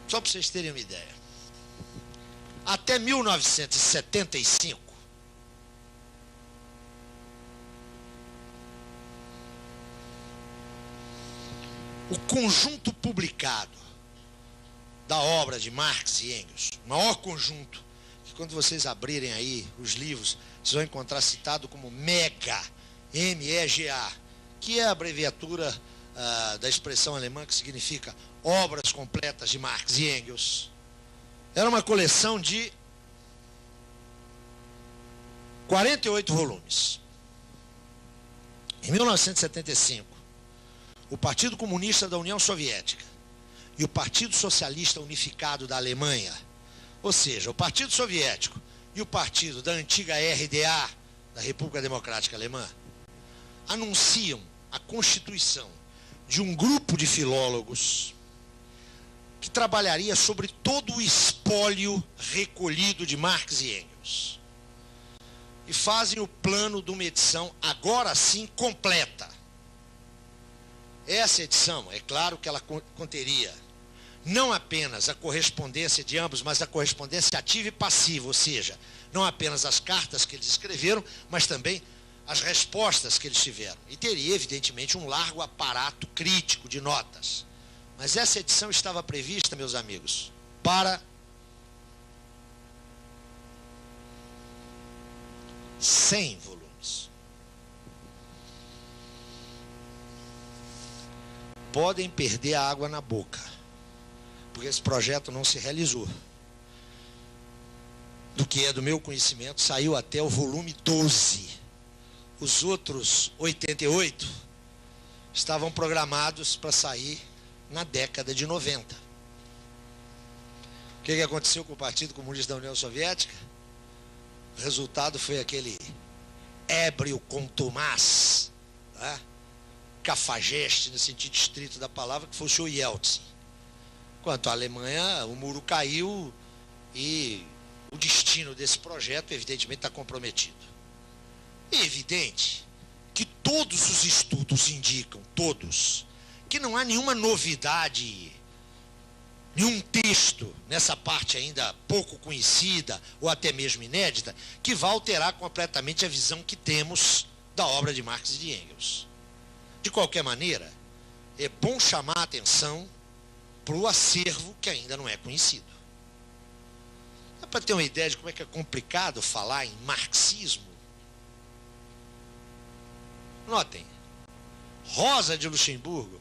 Só para vocês terem uma ideia. Até 1975, o conjunto publicado da obra de Marx e Engels, o maior conjunto, que quando vocês abrirem aí os livros, vocês vão encontrar citado como MEGA, M-E-G-A, que é a abreviatura da expressão alemã que significa Obras Completas de Marx e Engels. Era uma coleção de 48 volumes. Em 1975, o Partido Comunista da União Soviética e o Partido Socialista Unificado da Alemanha, ou seja, o Partido Soviético e o partido da antiga RDA, da República Democrática Alemã, anunciam a constituição de um grupo de filólogos que trabalharia sobre todo o espólio recolhido de Marx e Engels. E fazem o plano de uma edição, agora sim, completa. Essa edição, é claro que ela conteria não apenas a correspondência de ambos, mas a correspondência ativa e passiva, ou seja, não apenas as cartas que eles escreveram, mas também as respostas que eles tiveram. E teria, evidentemente, um largo aparato crítico de notas. Mas essa edição estava prevista, meus amigos, para 100 volumes. Podem perder a água na boca, porque esse projeto não se realizou. Do que é do meu conhecimento, saiu até o volume 12. Os outros 88 estavam programados para sair na década de 90. O que aconteceu com o Partido Comunista da União Soviética? O resultado foi aquele ébrio contumaz, né? Cafajeste, no sentido estrito da palavra, que foi o senhor Yeltsin. Quanto à Alemanha, o muro caiu e o destino desse projeto, evidentemente, está comprometido. É evidente que todos os estudos indicam, todos, que não há nenhuma novidade, nenhum texto nessa parte ainda pouco conhecida ou até mesmo inédita, que vá alterar completamente a visão que temos da obra de Marx e de Engels. De qualquer maneira, é bom chamar a atenção para o acervo que ainda não é conhecido. Dá para ter uma ideia de como é que é complicado falar em marxismo? Notem, Rosa de Luxemburgo,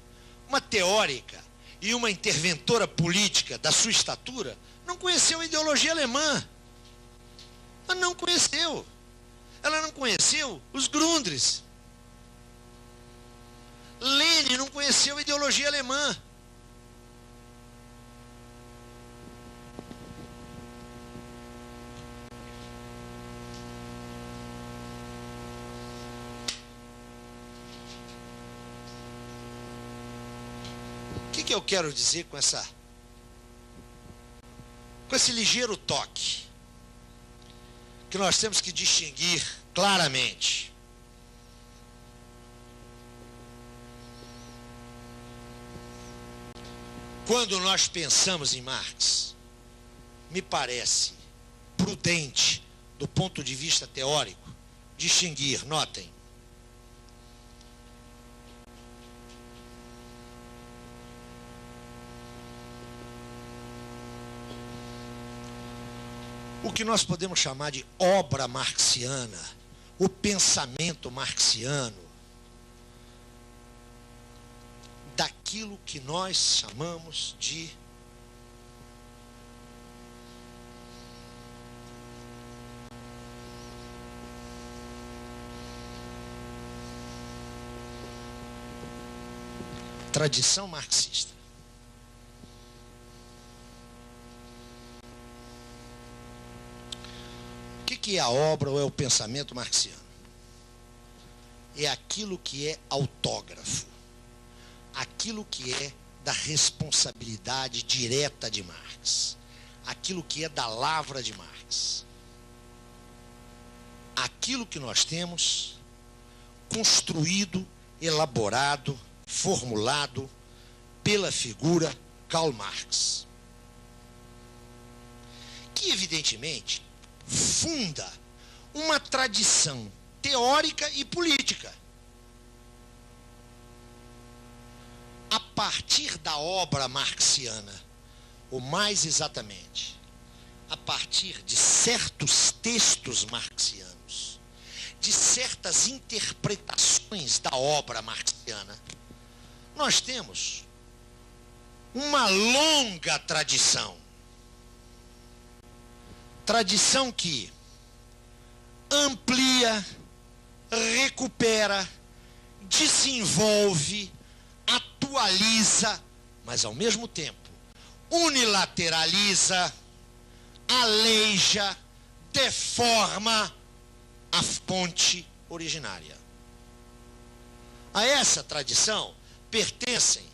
uma teórica e uma interventora política da sua estatura, não conheceu a ideologia alemã. Ela não conheceu. Ela não conheceu os Grundrisse. Lenin não conheceu a ideologia alemã. O que eu quero dizer com esse ligeiro toque? Que nós temos que distinguir claramente. Quando nós pensamos em Marx, me parece prudente, do ponto de vista teórico, distinguir, notem, o que nós podemos chamar de obra marxiana, o pensamento marxiano, daquilo que nós chamamos de tradição marxista. O que é a obra ou é o pensamento marxiano? É aquilo que é autógrafo, aquilo que é da responsabilidade direta de Marx, aquilo que é da lavra de Marx, aquilo que nós temos construído, elaborado, formulado pela figura Karl Marx. que evidentemente funda uma tradição teórica e política. A partir da obra marxiana, ou mais exatamente, a partir de certos textos marxianos, de certas interpretações da obra marxiana, nós temos uma longa tradição. Tradição que amplia, recupera, desenvolve, atualiza, mas ao mesmo tempo unilateraliza, aleija, deforma a fonte originária. A essa tradição pertencem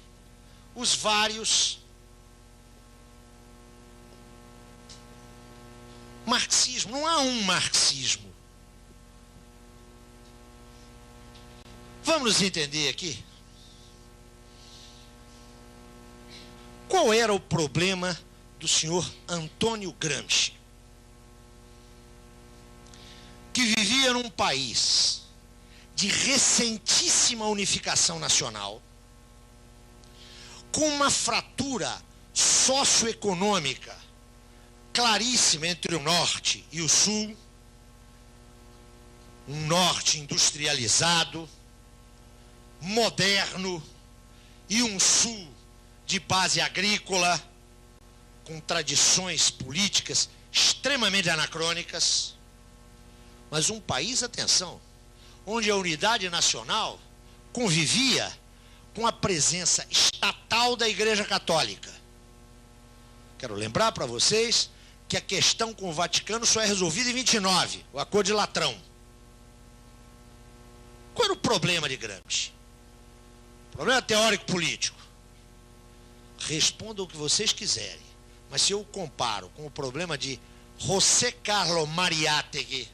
os vários marxismos. Não há um marxismo. Vamos nos entender aqui. Qual era o problema do senhor Antônio Gramsci, que vivia num país de recentíssima unificação nacional, com uma fratura socioeconômica claríssima entre o norte e o sul, um norte industrializado, moderno, e um sul de base agrícola, com tradições políticas extremamente anacrônicas, mas um país, atenção, onde a unidade nacional convivia com a presença estatal da Igreja Católica. Quero lembrar para vocês que a questão com o Vaticano só é resolvida em 29, o Acordo de Latrão. Qual era o problema de Gramsci? Problema teórico-político. Respondam o que vocês quiserem, mas se eu comparo com o problema de José Carlos Mariátegui,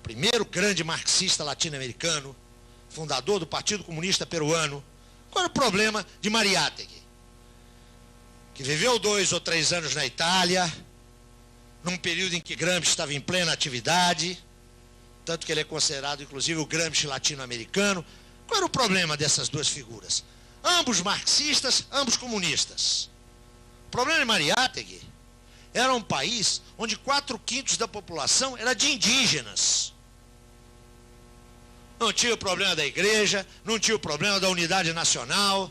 primeiro grande marxista latino-americano, fundador do Partido Comunista Peruano, qual era o problema de Mariátegui? Que viveu 2 ou 3 anos na Itália, num período em que Gramsci estava em plena atividade, tanto que ele é considerado, inclusive, o Gramsci latino-americano. Qual era o problema dessas duas figuras? Ambos marxistas, ambos comunistas. O problema de Mariátegui era um país onde 4/5 da população era de indígenas. Não tinha o problema da igreja, não tinha o problema da unidade nacional,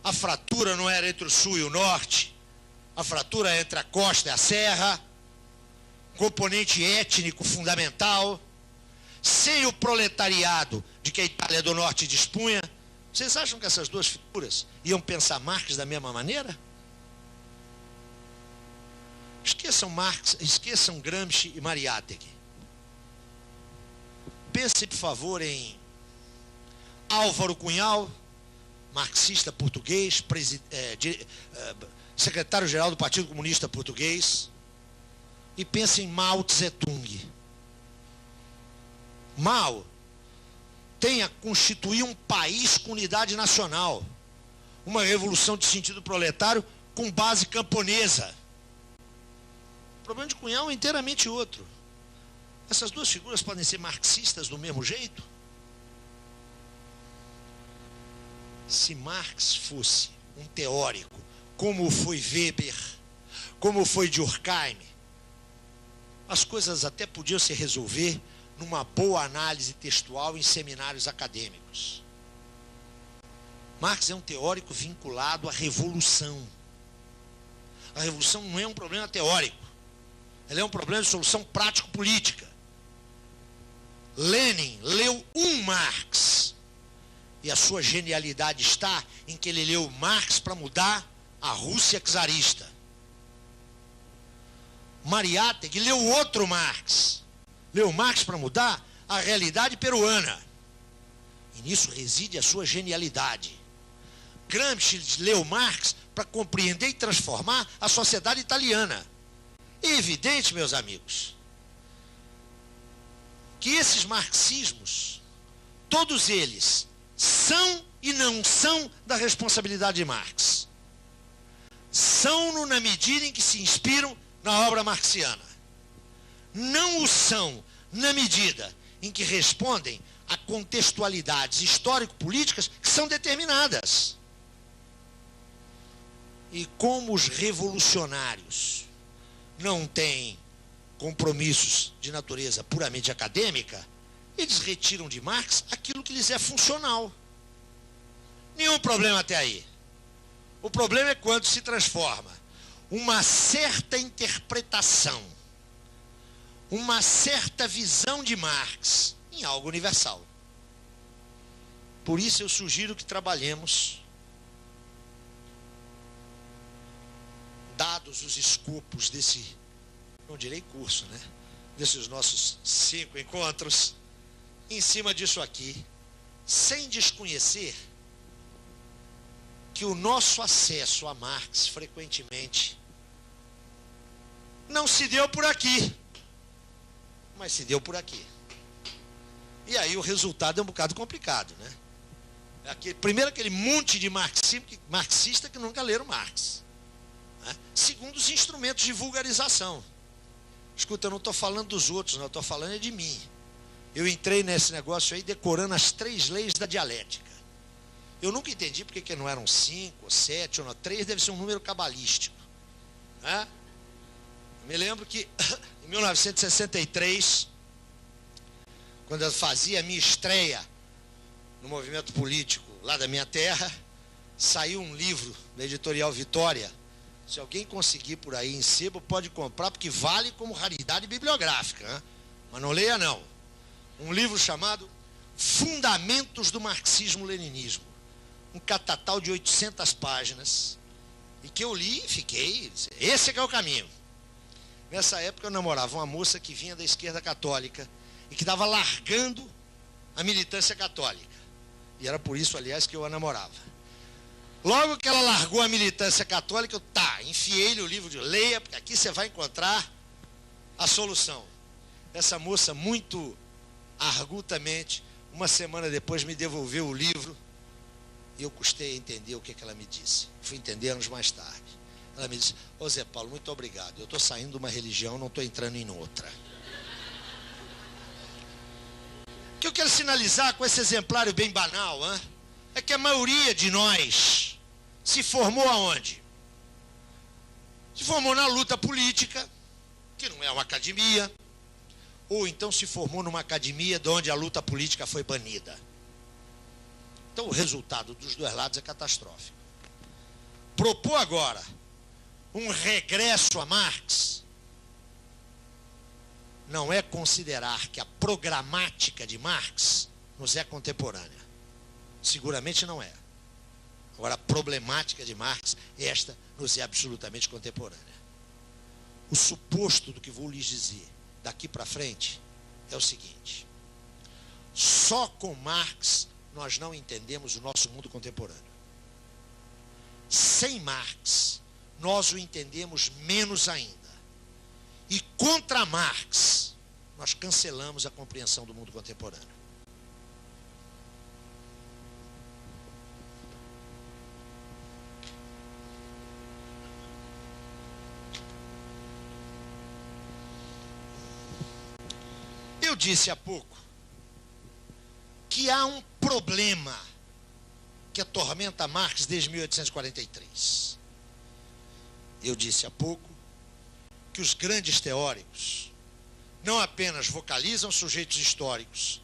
a fratura não era entre o sul e o norte, a fratura entre a costa e a serra, componente étnico fundamental, sem o proletariado de que a Itália do Norte dispunha. Vocês acham que essas duas figuras iam pensar Marx da mesma maneira? Esqueçam Marx, esqueçam Gramsci e Mariátegui. Pense, por favor, em Álvaro Cunhal, marxista português, secretário-geral do Partido Comunista Português, e pense em Mao Tse-tung. Mao tem a constituir um país com unidade nacional, uma revolução de sentido proletário com base camponesa. O problema de Cunhal é inteiramente outro. Essas duas figuras podem ser marxistas do mesmo jeito? Se Marx fosse um teórico, como foi Weber, como foi Durkheim, as coisas até podiam se resolver numa boa análise textual em seminários acadêmicos. Marx é um teórico vinculado à revolução. A revolução não é um problema teórico, ela é um problema de solução prático-política. Lenin leu um Marx, e a sua genialidade está em que ele leu Marx para mudar a Rússia czarista. Mariátegui leu outro Marx, leu Marx para mudar a realidade peruana, e nisso reside a sua genialidade. Gramsci leu Marx para compreender e transformar a sociedade italiana. É evidente, meus amigos, que esses marxismos, todos eles, são e não são da responsabilidade de Marx. São-no na medida em que se inspiram na obra marxiana. Não o são na medida em que respondem a contextualidades histórico-políticas que são determinadas. E como os revolucionários não têm compromissos de natureza puramente acadêmica, eles retiram de Marx aquilo que lhes é funcional. Nenhum problema até aí. O problema é quando se transforma uma certa interpretação, uma certa visão de Marx em algo universal. Por isso eu sugiro que trabalhemos, dados os escopos desse, não direi curso, né? Desses nossos 5 encontros, em cima disso aqui, sem desconhecer que o nosso acesso a Marx, frequentemente, não se deu por aqui, mas se deu por aqui. E aí o resultado é um bocado complicado, né? Primeiro, aquele monte de marxista que nunca leram Marx. Né? Segundo, os instrumentos de vulgarização. Escuta, eu não estou falando dos outros, não, eu estou falando de mim. Eu entrei nesse negócio aí decorando as 3 leis da dialética. Eu nunca entendi porque que não eram 5, ou 7, ou não, 3 deve ser um número cabalístico. Né? Eu me lembro que em 1963, quando eu fazia a minha estreia no movimento político lá da minha terra, saiu um livro da editorial Vitória. Se alguém conseguir por aí em sebo, pode comprar, porque vale como raridade bibliográfica, né? Mas não leia não. Um livro chamado Fundamentos do Marxismo-Leninismo, um catatal de 800 páginas, e que eu li e fiquei, esse é que é o caminho. Nessa época eu namorava uma moça que vinha da esquerda católica e que estava largando a militância católica. E era por isso, aliás, que eu a namorava. Logo que ela largou a militância católica, eu enfiei-lhe o livro de leia, porque aqui você vai encontrar a solução. Essa moça, muito argutamente, uma semana depois me devolveu o livro e eu custei a entender o que ela me disse. Fui entender anos mais tarde. Ela me disse: ô Zé Paulo, muito obrigado, eu estou saindo de uma religião, não estou entrando em outra. O que eu quero sinalizar com esse exemplário bem banal, é que a maioria de nós se formou aonde? Se formou na luta política, que não é uma academia, ou então se formou numa academia de onde a luta política foi banida. Então o resultado dos 2 lados é catastrófico. Propor agora um regresso a Marx não é considerar que a programática de Marx nos é contemporânea. Seguramente não é. Agora, a problemática de Marx, esta nos é absolutamente contemporânea. O suposto do que vou lhes dizer daqui para frente é o seguinte: só com Marx nós não entendemos o nosso mundo contemporâneo. Sem Marx, nós o entendemos menos ainda. E contra Marx, nós cancelamos a compreensão do mundo contemporâneo. Eu disse há pouco que há um problema que atormenta Marx desde 1843. Eu disse há pouco que os grandes teóricos não apenas vocalizam sujeitos históricos,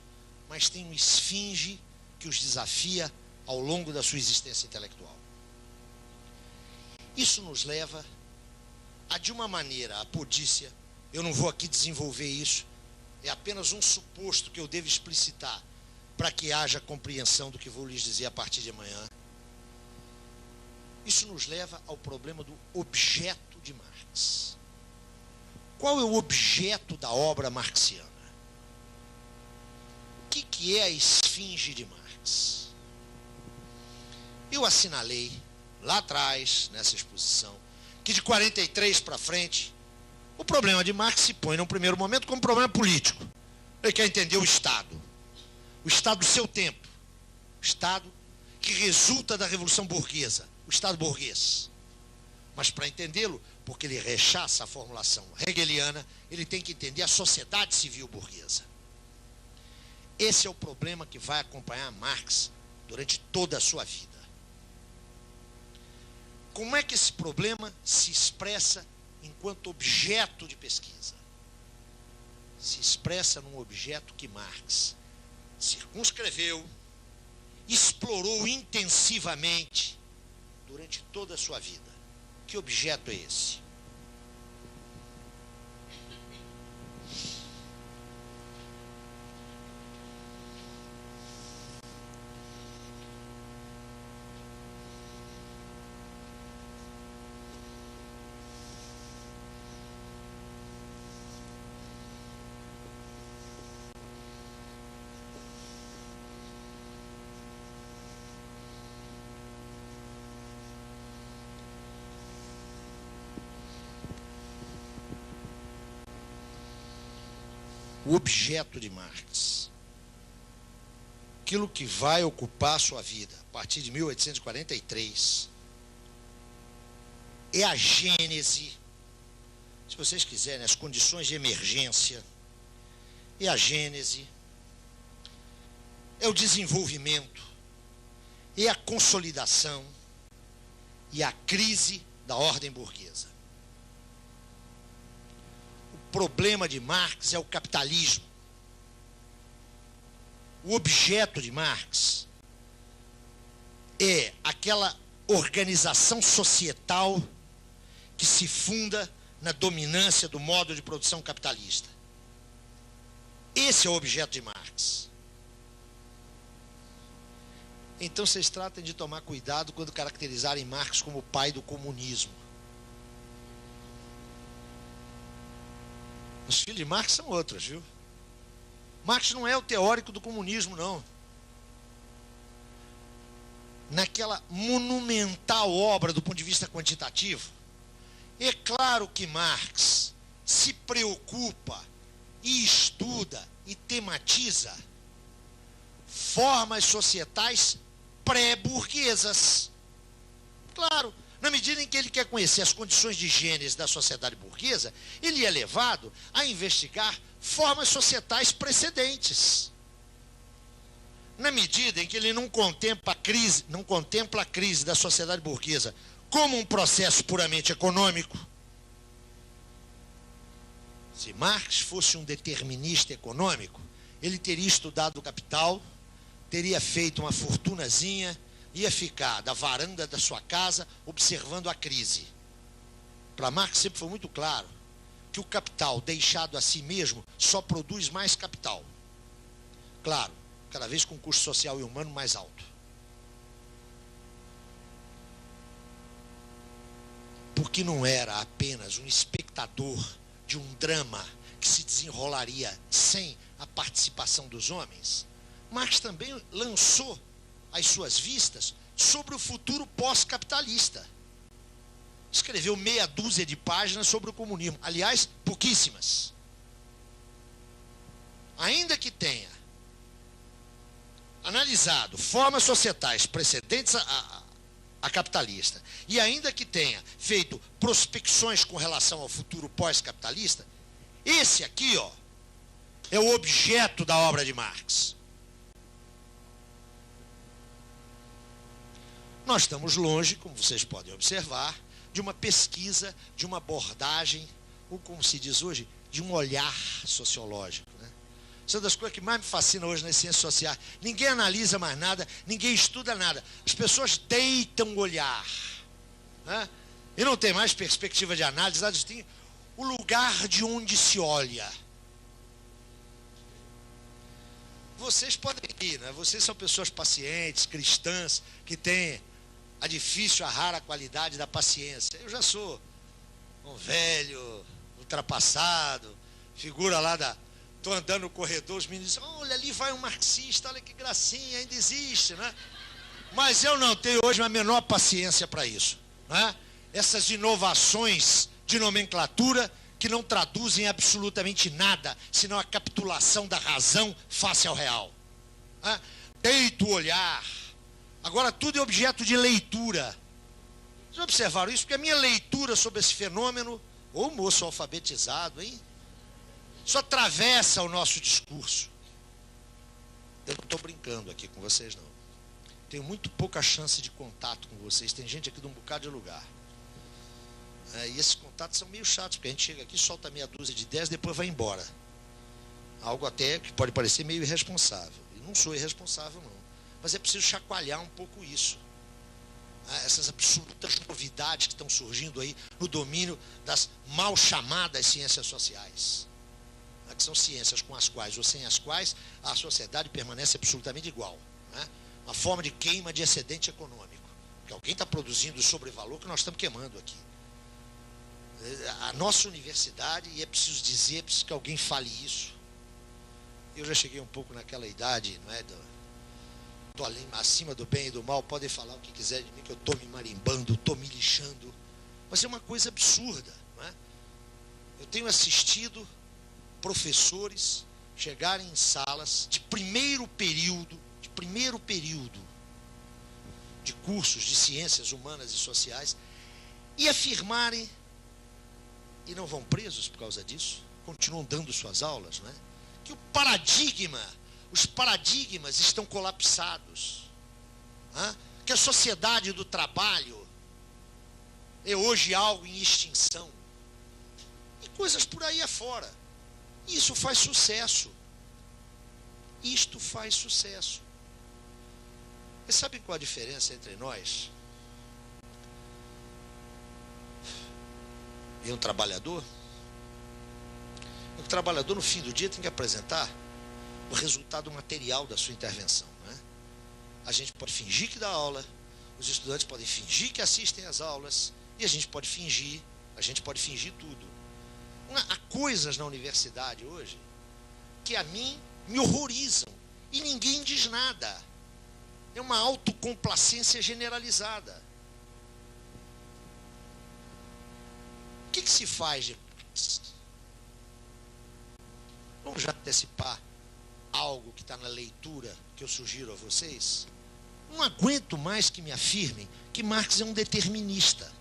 mas têm uma esfinge que os desafia ao longo da sua existência intelectual. Isso nos leva a, de uma maneira apodícia, eu não vou aqui desenvolver isso, é apenas um suposto que eu devo explicitar para que haja compreensão do que vou lhes dizer a partir de amanhã. Isso nos leva ao problema do objeto de Marx. Qual é o objeto da obra marxiana? O que é a esfinge de Marx? Eu assinalei lá atrás, nessa exposição, que de 43 para frente, o problema de Marx se põe, num primeiro momento, como problema político. Ele quer entender o Estado do seu tempo, o Estado que resulta da Revolução Burguesa, o Estado burguês. Mas para entendê-lo, porque ele rechaça a formulação hegeliana, ele tem que entender a sociedade civil burguesa. Esse é o problema que vai acompanhar Marx durante toda a sua vida. Como é que esse problema se expressa enquanto objeto de pesquisa? Se expressa num objeto que Marx circunscreveu, explorou intensivamente durante toda a sua vida. Que objeto é esse? O objeto de Marx, aquilo que vai ocupar a sua vida a partir de 1843, é a gênese, se vocês quiserem, as condições de emergência, é a gênese, é o desenvolvimento, é a consolidação e a crise da ordem burguesa. O problema de Marx é o capitalismo. O objeto de Marx é aquela organização societal que se funda na dominância do modo de produção capitalista. Esse é o objeto de Marx. Então vocês tratem de tomar cuidado quando caracterizarem Marx como o pai do comunismo. Os filhos de Marx são outros, viu? Marx não é o teórico do comunismo, não. Naquela monumental obra do ponto de vista quantitativo, é claro que Marx se preocupa e estuda e tematiza formas societais pré-burguesas. Claro. Na medida em que ele quer conhecer as condições de gênese da sociedade burguesa, ele é levado a investigar formas societais precedentes. Na medida em que ele não contempla a crise da sociedade burguesa como um processo puramente econômico. Se Marx fosse um determinista econômico, ele teria estudado o Capital, teria feito uma fortunazinha, ia ficar da varanda da sua casa observando a crise. Para Marx sempre foi muito claro que o capital deixado a si mesmo só produz mais capital. Claro, cada vez com um custo social e humano mais alto. Porque não era apenas um espectador de um drama que se desenrolaria sem a participação dos homens, Marx também lançou as suas vistas sobre o futuro pós-capitalista. Escreveu meia dúzia de páginas sobre o comunismo. Aliás, pouquíssimas. Ainda que tenha analisado formas societais precedentes a capitalista, e ainda que tenha feito prospecções com relação ao futuro pós-capitalista, esse aqui, ó, é o objeto da obra de Marx. Nós estamos longe, como vocês podem observar, de uma pesquisa, de uma abordagem, ou como se diz hoje, de um olhar sociológico, né? Isso é uma das coisas que mais me fascina hoje nas ciências sociais. Ninguém analisa mais nada, ninguém estuda nada. As pessoas deitam o olhar, né? E não tem mais perspectiva de análise, nada disso. Tem o lugar de onde se olha. Vocês podem ir, né? Vocês são pessoas pacientes, cristãs, que têm a difícil, a rara qualidade da paciência. Eu já sou um velho, ultrapassado, figura lá da... Estou andando no corredor, os meninos dizem, olha, ali vai um marxista, olha que gracinha, ainda existe, né? Mas eu não tenho hoje a menor paciência para isso, né? Essas inovações de nomenclatura que não traduzem absolutamente nada, senão a capitulação da razão face ao real, né? Deito o olhar. Agora tudo é objeto de leitura. Vocês observaram isso? Porque a minha leitura sobre esse fenômeno, ô moço alfabetizado, hein? Isso atravessa o nosso discurso. Eu não estou brincando aqui com vocês, não. Tenho muito pouca chance de contato com vocês. Tem gente aqui de um bocado de lugar. E esses contatos são meio chatos, porque a gente chega aqui, solta meia dúzia de ideias, depois vai embora. Algo até que pode parecer meio irresponsável. E não sou irresponsável, não. Mas é preciso chacoalhar um pouco isso. Essas absolutas novidades que estão surgindo aí no domínio das mal chamadas ciências sociais. Que são ciências com as quais ou sem as quais a sociedade permanece absolutamente igual. Uma forma de queima de excedente econômico. Que alguém está produzindo sobrevalor que nós estamos queimando aqui. A nossa universidade, e é preciso dizer, é preciso que alguém fale isso. Eu já cheguei um pouco naquela idade, não é? Estou ali acima do bem e do mal, podem falar o que quiser de mim, que eu estou me marimbando, estou me lixando. Mas é uma coisa absurda, não é? Eu tenho assistido professores chegarem em salas de primeiro período de cursos de ciências humanas e sociais e afirmarem, e não vão presos por causa disso, continuam dando suas aulas, não é? Que os paradigmas estão colapsados, que a sociedade do trabalho é hoje algo em extinção, e coisas por aí afora. Isso faz sucesso. Isto faz sucesso. E sabe qual a diferença entre nós e um trabalhador? O trabalhador, no fim do dia, tem que apresentar o resultado material da sua intervenção, não é? A gente pode fingir que dá aula, os estudantes podem fingir que assistem às aulas, e a gente pode fingir tudo. Há coisas na universidade hoje que a mim me horrorizam e ninguém diz nada. É uma autocomplacência generalizada. O que se faz depois? Vamos já antecipar algo que está na leitura que eu sugiro a vocês? Não aguento mais que me afirmem que Marx é um determinista.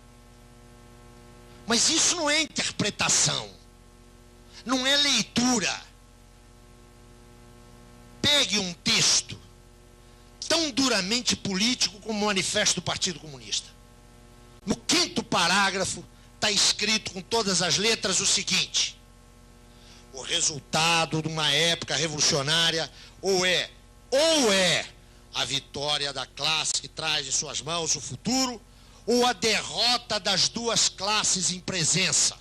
Mas isso não é interpretação, não é leitura. Pegue um texto tão duramente político como o Manifesto do Partido Comunista. No 5º parágrafo está escrito com todas as letras o seguinte: o resultado de uma época revolucionária ou é a vitória da classe que traz em suas mãos o futuro, ou a derrota das duas classes em presença.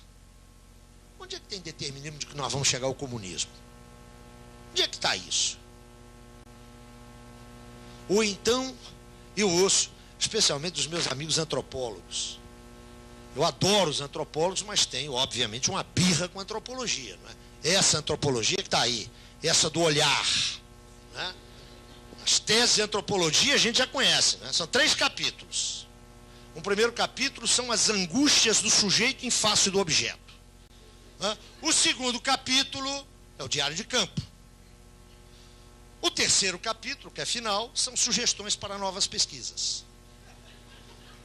Onde é que tem determinismo de que nós vamos chegar ao comunismo? Onde é que está isso? Ou então, eu ouço, especialmente dos meus amigos antropólogos. Eu adoro os antropólogos, mas tenho, obviamente, uma birra com a antropologia, não é? Essa antropologia que está aí, essa do olhar, né? As teses de antropologia a gente já conhece, né? São 3 capítulos. O primeiro capítulo são as angústias do sujeito em face do objeto. O segundo capítulo é o diário de campo. O terceiro capítulo, que é final, são sugestões para novas pesquisas.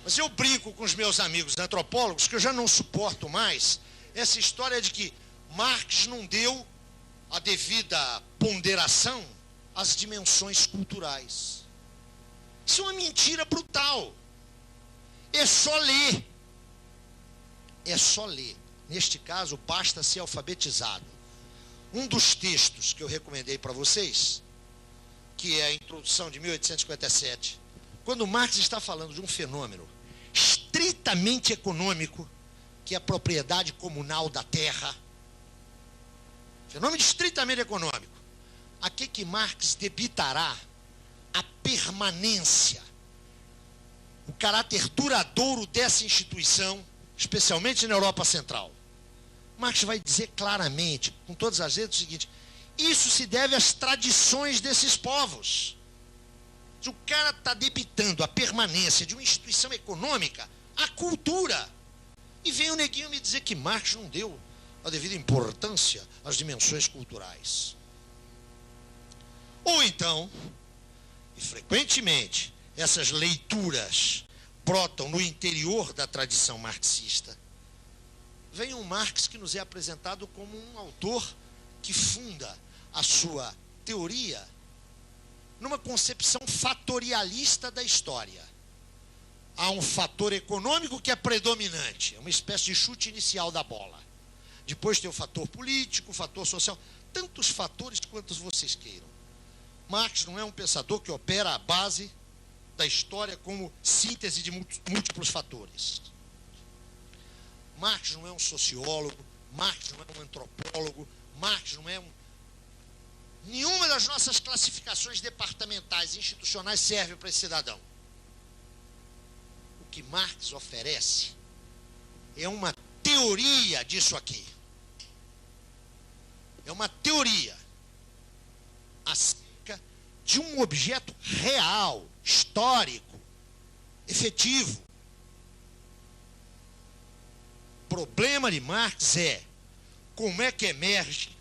Mas eu brinco com os meus amigos antropólogos que eu já não suporto mais essa história de que Marx não deu a devida ponderação às dimensões culturais. Isso é uma mentira brutal. É só ler. É só ler. Neste caso, basta ser alfabetizado. Um dos textos que eu recomendei para vocês, que é a introdução de 1857, quando Marx está falando de um fenômeno estritamente econômico, que é a propriedade comunal da terra, fenômeno estritamente econômico, a que Marx debitará a permanência, o caráter duradouro dessa instituição, especialmente na Europa Central. Marx vai dizer claramente, com todas as letras, o seguinte: isso se deve às tradições desses povos. Se o cara está debitando a permanência de uma instituição econômica à cultura, e vem o neguinho me dizer que Marx não deu a devida importância às dimensões culturais. Ou então, e frequentemente, essas leituras brotam no interior da tradição marxista, vem um Marx que nos é apresentado como um autor que funda a sua teoria numa concepção fatorialista da história. Há um fator econômico que é predominante, é uma espécie de chute inicial da bola. Depois tem o fator político, o fator social, tantos fatores quantos vocês queiram. Marx não é um pensador que opera à base da história como síntese de múltiplos fatores. Marx não é um sociólogo, Marx não é um antropólogo, Marx não é nenhuma das nossas classificações departamentais e institucionais serve para esse cidadão. O que Marx oferece é uma teoria disso aqui. É uma teoria acerca de um objeto real, histórico, efetivo. O problema de Marx é como é que emerge,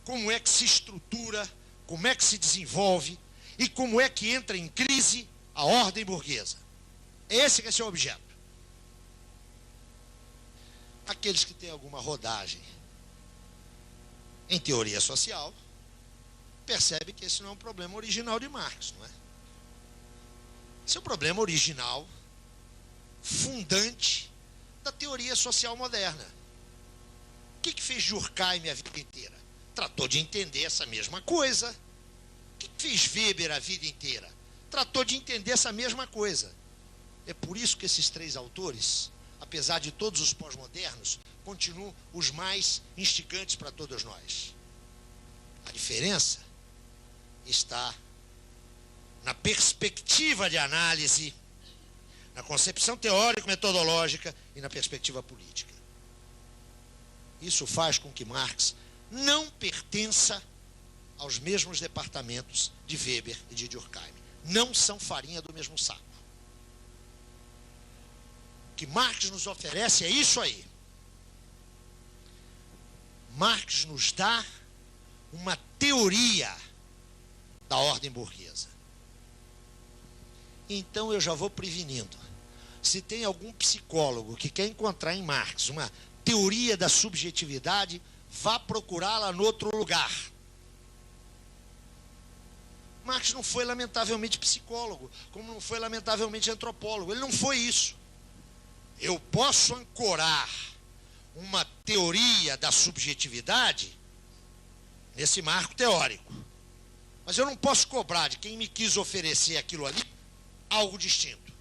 como é que se estrutura, como é que se desenvolve e como é que entra em crise a ordem burguesa. Esse que é seu objeto. Aqueles que têm alguma rodagem em teoria social percebem que esse não é um problema original de Marx, não é? Esse é um problema original, fundante da teoria social moderna. O que fez Durkheim a vida inteira? Tratou de entender essa mesma coisa. O que fez Weber a vida inteira? Tratou de entender essa mesma coisa. É por isso que esses três autores, apesar de todos os pós-modernos, continuam os mais instigantes para todos nós. A diferença está na perspectiva de análise, na concepção teórico-metodológica e na perspectiva política. Isso faz com que Marx não pertença aos mesmos departamentos de Weber e de Durkheim. Não são farinha do mesmo saco. O que Marx nos oferece é isso aí. Marx nos dá uma teoria da ordem burguesa. Então eu já vou prevenindo. Se tem algum psicólogo que quer encontrar em Marx uma teoria da subjetividade, vá procurá-la em outro lugar. Marx não foi lamentavelmente psicólogo, como não foi lamentavelmente antropólogo. Ele não foi isso. Eu posso ancorar uma teoria da subjetividade nesse marco teórico, mas eu não posso cobrar de quem me quis oferecer aquilo ali algo distinto.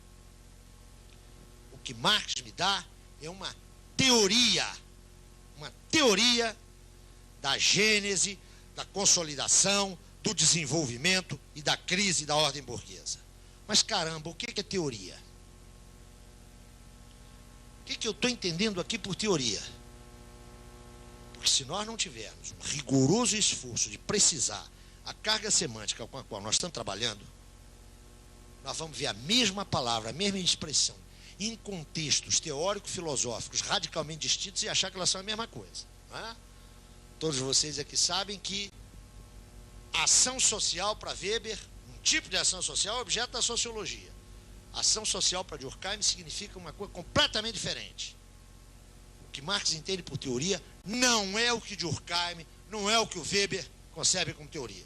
O que Marx me dá é uma teoria da gênese, da consolidação, do desenvolvimento e da crise da ordem burguesa. Mas caramba, o que é teoria? O que eu estou entendendo aqui por teoria? Porque se nós não tivermos um rigoroso esforço de precisar a carga semântica com a qual nós estamos trabalhando, nós vamos ver a mesma palavra, a mesma expressão, em contextos teórico-filosóficos radicalmente distintos e achar que elas são a mesma coisa. Não é? Todos vocês aqui sabem que ação social para Weber, um tipo de ação social é objeto da sociologia. Ação social para Durkheim significa uma coisa completamente diferente. O que Marx entende por teoria não é o que Durkheim, não é o que o Weber concebe como teoria.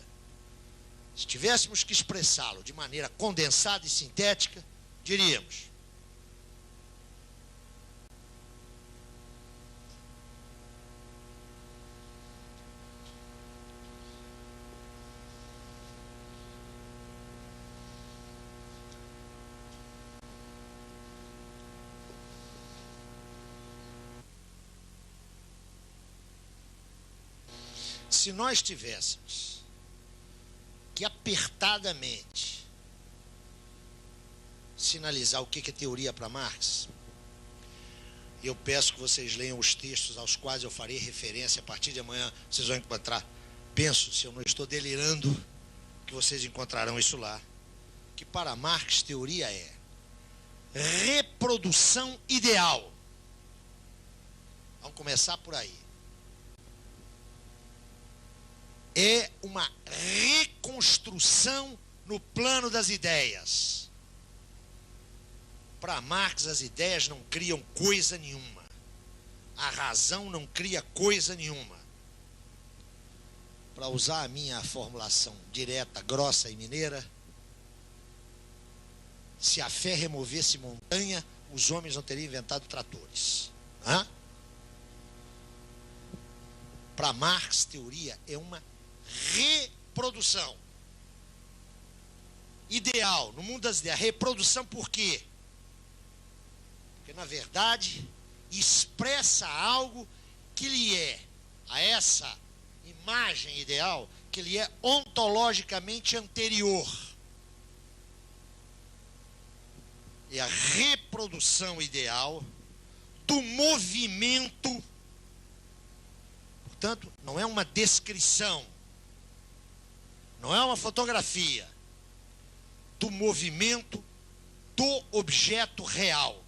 Se tivéssemos que expressá-lo de maneira condensada e sintética, diríamos: se nós tivéssemos que apertadamente sinalizar o que é teoria para Marx, eu peço que vocês leiam os textos aos quais eu farei referência. A partir de amanhã vocês vão encontrar, penso, se eu não estou delirando, que vocês encontrarão isso lá, que para Marx teoria é reprodução ideal. Vamos começar por aí. É uma reconstrução no plano das ideias. Para Marx, as ideias não criam coisa nenhuma. A razão não cria coisa nenhuma. Para usar a minha formulação direta, grossa e mineira, se a fé removesse montanha, os homens não teriam inventado tratores. Para Marx, teoria é uma reprodução. Ideal, no mundo das ideias. Reprodução por quê? Porque, na verdade, expressa algo que lhe é, a essa imagem ideal, que lhe é ontologicamente anterior. É a reprodução ideal do movimento. Portanto, não é uma descrição, não é uma fotografia do movimento do objeto real.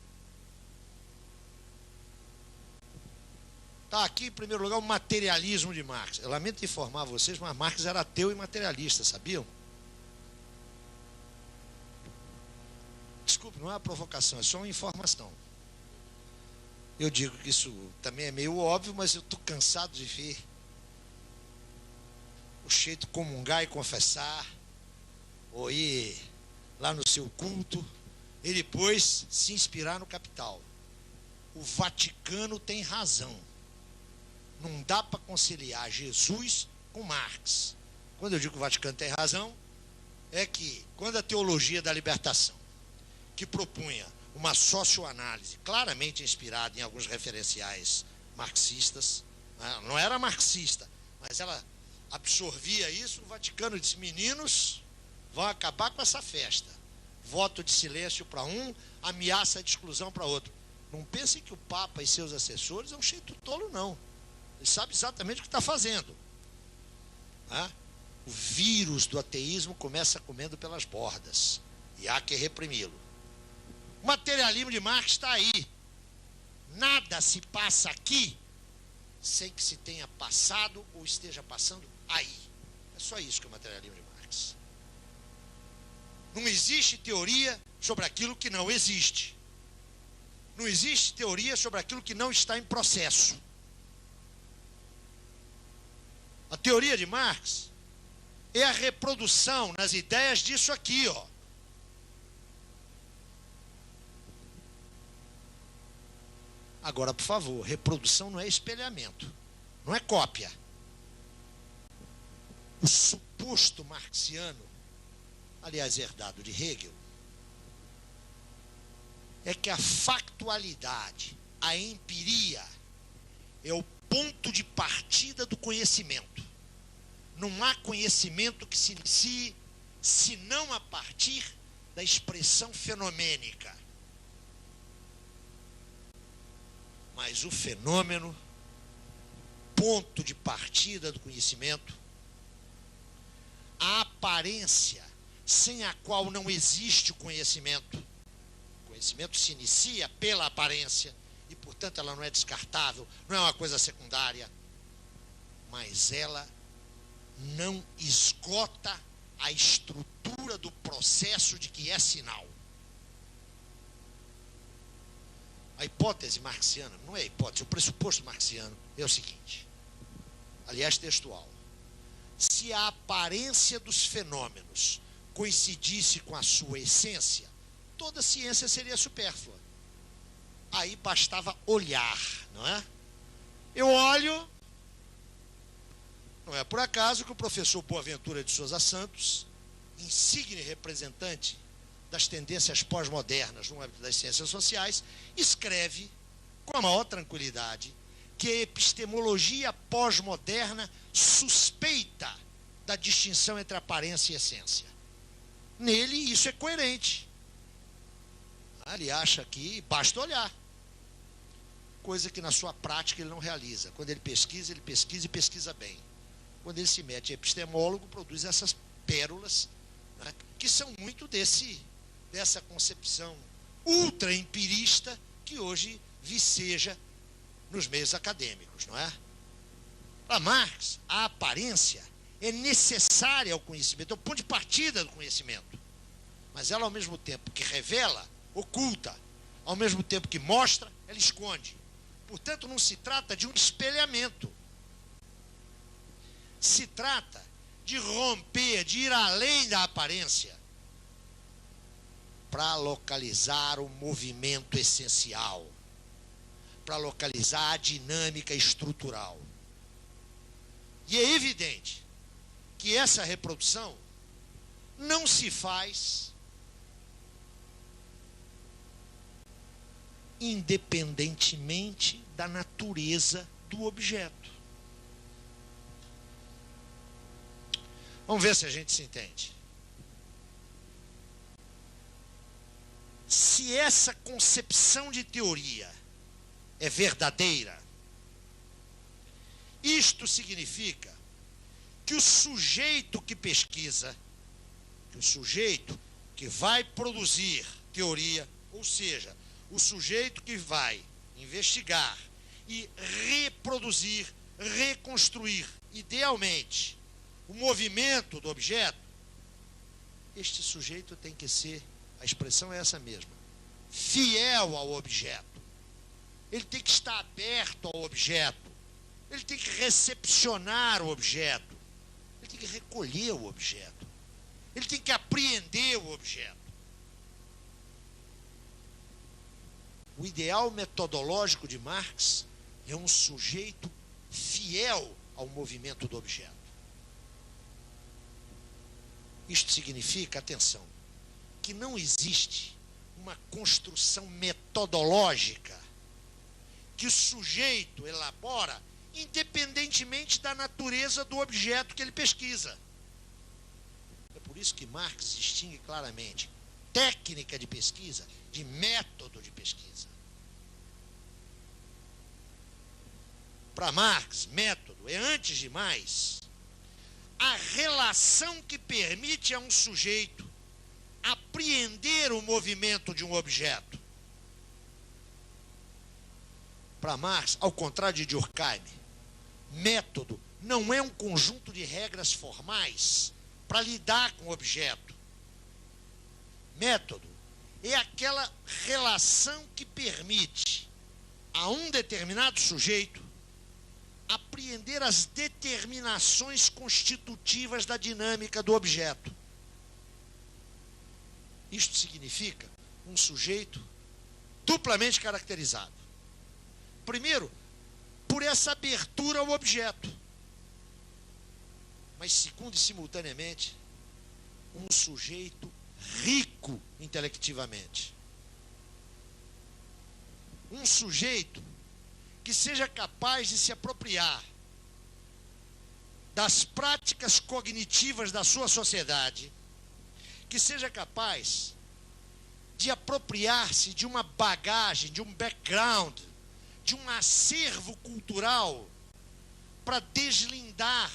Está aqui, em primeiro lugar, o materialismo de Marx. Eu lamento informar vocês, mas Marx era ateu e materialista, sabiam? Desculpe, não é uma provocação, é só uma informação. Eu digo que isso também é meio óbvio, mas eu estou cansado de ver o jeito comungar e confessar, ou ir lá no seu culto, e depois se inspirar no Capital. O Vaticano tem razão. Não dá para conciliar Jesus com Marx. Quando eu digo que o Vaticano tem razão, é que quando a teologia da libertação, que propunha uma socioanálise claramente inspirada em alguns referenciais marxistas, não era marxista, mas ela absorvia isso, o Vaticano disse: meninos, vão acabar com essa festa. Voto de silêncio para um, ameaça de exclusão para outro. Não pensem que o Papa e seus assessores é um jeito tolo, não. Ele sabe exatamente o que está fazendo. O vírus do ateísmo começa comendo pelas bordas, e há que reprimi-lo. O materialismo de Marx está aí. Nada se passa aqui sem que se tenha passado ou esteja passando aí. É só isso que é o materialismo de Marx. Não existe teoria sobre aquilo que não existe. Não existe teoria sobre aquilo que não está em processo. A teoria de Marx é a reprodução nas ideias disso aqui, ó. Agora, por favor, reprodução não é espelhamento, não é cópia. O suposto marxiano, aliás, herdado de Hegel, é que a factualidade, a empiria, é o ponto de partida do conhecimento. Não há conhecimento que se inicie senão a partir da expressão fenomênica. Mas o fenômeno, ponto de partida do conhecimento, a aparência sem a qual não existe o conhecimento. O conhecimento se inicia pela aparência e, portanto, ela não é descartável, não é uma coisa secundária, mas ela não esgota a estrutura do processo de que é sinal. A hipótese marxiana, não é a hipótese, o pressuposto marxiano é o seguinte, aliás, textual: se a aparência dos fenômenos coincidisse com a sua essência, toda ciência seria supérflua. Aí bastava olhar, não é? Eu olho, não é por acaso que o professor Boaventura de Souza Santos, insigne representante das tendências pós-modernas no âmbito das ciências sociais, escreve com a maior tranquilidade que a epistemologia pós-moderna suspeita da distinção entre aparência e essência. Nele, isso é coerente. Ele acha que basta olhar, coisa que na sua prática ele não realiza. Quando ele pesquisa e pesquisa bem. Quando ele se mete em epistemólogo, produz essas pérolas, né, que são muito dessa concepção ultra-empirista que hoje viceja nos meios acadêmicos, não é? Para Marx, a aparência é necessária ao conhecimento, é o ponto de partida do conhecimento. Mas ela, ao mesmo tempo que revela, oculta. Ao mesmo tempo que mostra, ela esconde. Portanto, não se trata de um espelhamento. Se trata de romper, de ir além da aparência, para localizar o movimento essencial, para localizar a dinâmica estrutural. E é evidente que essa reprodução não se faz independentemente da natureza do objeto. Vamos ver se a gente se entende. Se essa concepção de teoria é verdadeira, isto significa que o sujeito que pesquisa, que o sujeito que vai produzir teoria, ou seja, o sujeito que vai investigar e reproduzir, reconstruir, idealmente, o movimento do objeto, este sujeito tem que ser, a expressão é essa mesma, fiel ao objeto. Ele tem que estar aberto ao objeto. Ele tem que recepcionar o objeto. Ele tem que recolher o objeto. Ele tem que apreender o objeto. O ideal metodológico de Marx é um sujeito fiel ao movimento do objeto. Isto significa, atenção, que não existe uma construção metodológica que o sujeito elabora independentemente da natureza do objeto que ele pesquisa. É por isso que Marx distingue claramente técnica de pesquisa de método de pesquisa. Para Marx, método é, antes de mais, a relação que permite a um sujeito apreender o movimento de um objeto. Para Marx, ao contrário de Durkheim, método não é um conjunto de regras formais para lidar com o objeto. Método é aquela relação que permite a um determinado sujeito apreender as determinações constitutivas da dinâmica do objeto. Isto significa um sujeito duplamente caracterizado. Primeiro, por essa abertura ao objeto. Mas segundo e simultaneamente, um sujeito rico intelectivamente. Um sujeito que seja capaz de se apropriar das práticas cognitivas da sua sociedade, que seja capaz de apropriar-se de uma bagagem, de um background, de um acervo cultural para deslindar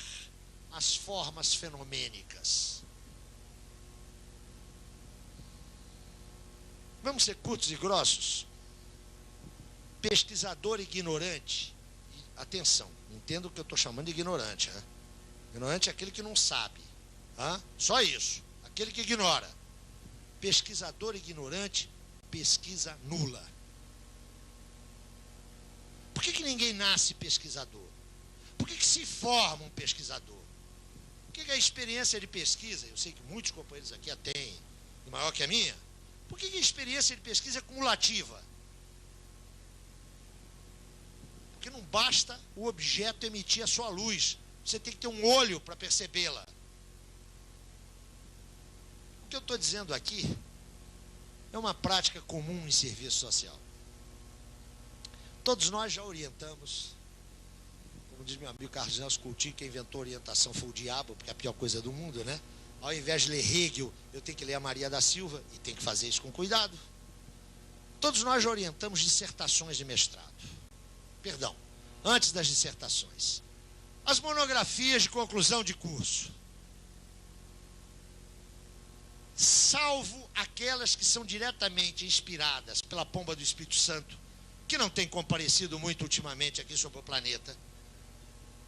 as formas fenomênicas. Vamos ser curtos e grossos. Pesquisador ignorante, atenção, entenda o que eu estou chamando de ignorante. Hein? Ignorante é aquele que não sabe. Hein? Só isso, aquele que ignora. Pesquisador ignorante, pesquisa nula. Por que ninguém nasce pesquisador? Por que se forma um pesquisador? Por que a experiência de pesquisa, eu sei que muitos companheiros aqui a têm, e maior que a minha, por que a experiência de pesquisa é cumulativa? Porque não basta o objeto emitir a sua luz, você tem que ter um olho para percebê-la. O que eu estou dizendo aqui é uma prática comum em serviço social. Todos nós já orientamos, como diz meu amigo Carlos Nelson Coutinho, quem inventou orientação foi o diabo, porque é a pior coisa do mundo, né? Ao invés de ler Hegel, eu tenho que ler a Maria da Silva, e tenho que fazer isso com cuidado. Todos nós já orientamos dissertações de mestrado. Perdão, antes das dissertações. As monografias de conclusão de curso. Salvo aquelas que são diretamente inspiradas pela pomba do Espírito Santo, que não tem comparecido muito ultimamente aqui sobre o planeta,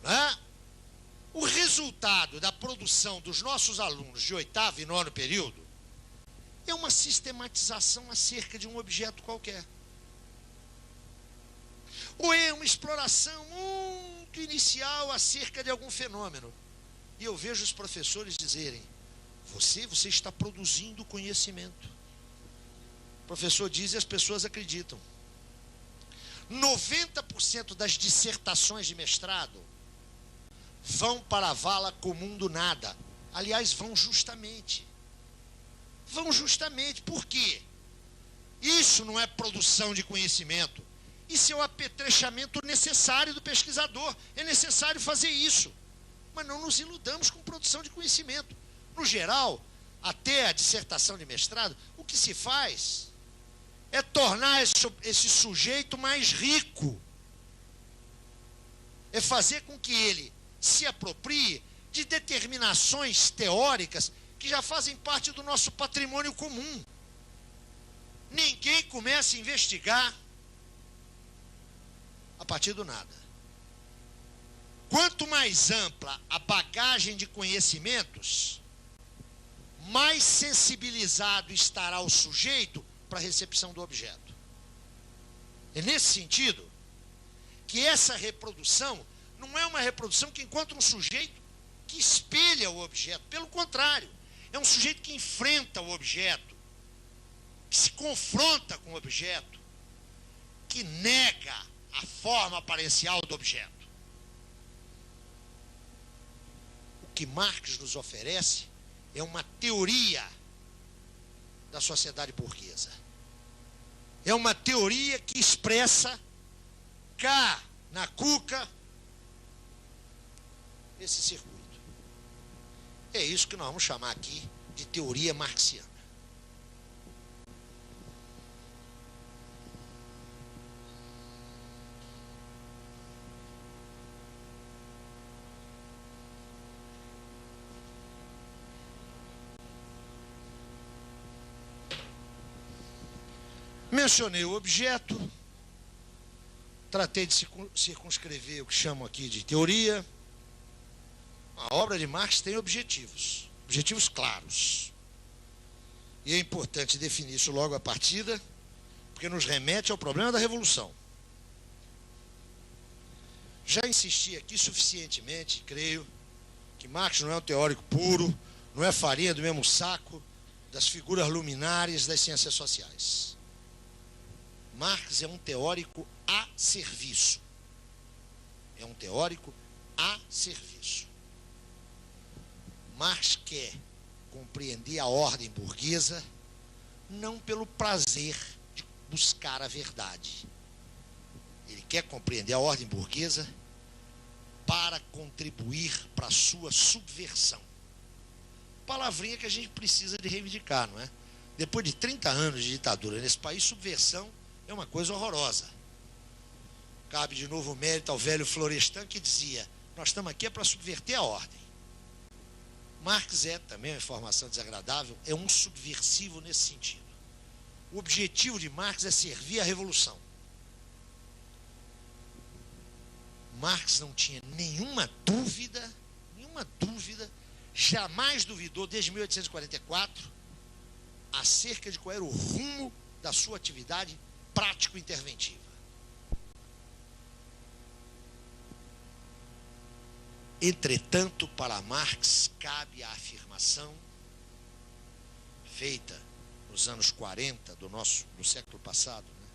né? O resultado da produção dos nossos alunos de 8º e 9º período é uma uma sistematização acerca de um objeto qualquer. Ou é uma exploração muito inicial acerca de algum fenômeno. E eu vejo os professores dizerem: você está produzindo conhecimento. O professor diz e as pessoas acreditam. 90% das dissertações de mestrado vão para a vala comum do nada. Aliás, vão justamente. Por quê? Isso não é produção de conhecimento. Isso é o apetrechamento necessário do pesquisador. É necessário fazer isso. Mas não nos iludamos com produção de conhecimento. No geral, até a dissertação de mestrado, o que se faz é tornar esse sujeito mais rico. É fazer com que ele se aproprie de determinações teóricas que já fazem parte do nosso patrimônio comum. Ninguém começa a investigar a partir do nada. Quanto mais ampla a bagagem de conhecimentos, mais sensibilizado estará o sujeito para a recepção do objeto. É nesse sentido que essa reprodução não é uma reprodução que encontra um sujeito que espelha o objeto. Pelo contrário, é um sujeito que enfrenta o objeto, que se confronta com o objeto, que nega a forma aparencial do objeto. O que Marx nos oferece é uma teoria da sociedade burguesa. É uma teoria que expressa cá na cuca esse circuito. É isso que nós vamos chamar aqui de teoria marxiana. Mencionei o objeto, tratei de circunscrever o que chamo aqui de teoria. A obra de Marx tem objetivos claros. E é importante definir isso logo à partida, porque nos remete ao problema da revolução. Já insisti aqui suficientemente, creio, que Marx não é um teórico puro, não é farinha do mesmo saco das figuras luminares das ciências sociais. Marx é um teórico a serviço. É um teórico a serviço. Marx quer compreender a ordem burguesa não pelo prazer de buscar a verdade. Ele quer compreender a ordem burguesa para contribuir para a sua subversão. Palavrinha que a gente precisa de reivindicar, não é? Depois de 30 anos de ditadura nesse país, subversão é uma coisa horrorosa. Cabe de novo o mérito ao velho Florestan, que dizia: nós estamos aqui para subverter a ordem. Marx é também uma informação desagradável, é um subversivo nesse sentido. O objetivo de Marx é servir a revolução. Marx não tinha nenhuma dúvida, jamais duvidou desde 1844 acerca de qual era o rumo da sua atividade prático-interventiva. Entretanto, para Marx, cabe a afirmação feita nos anos 40 do século passado, né?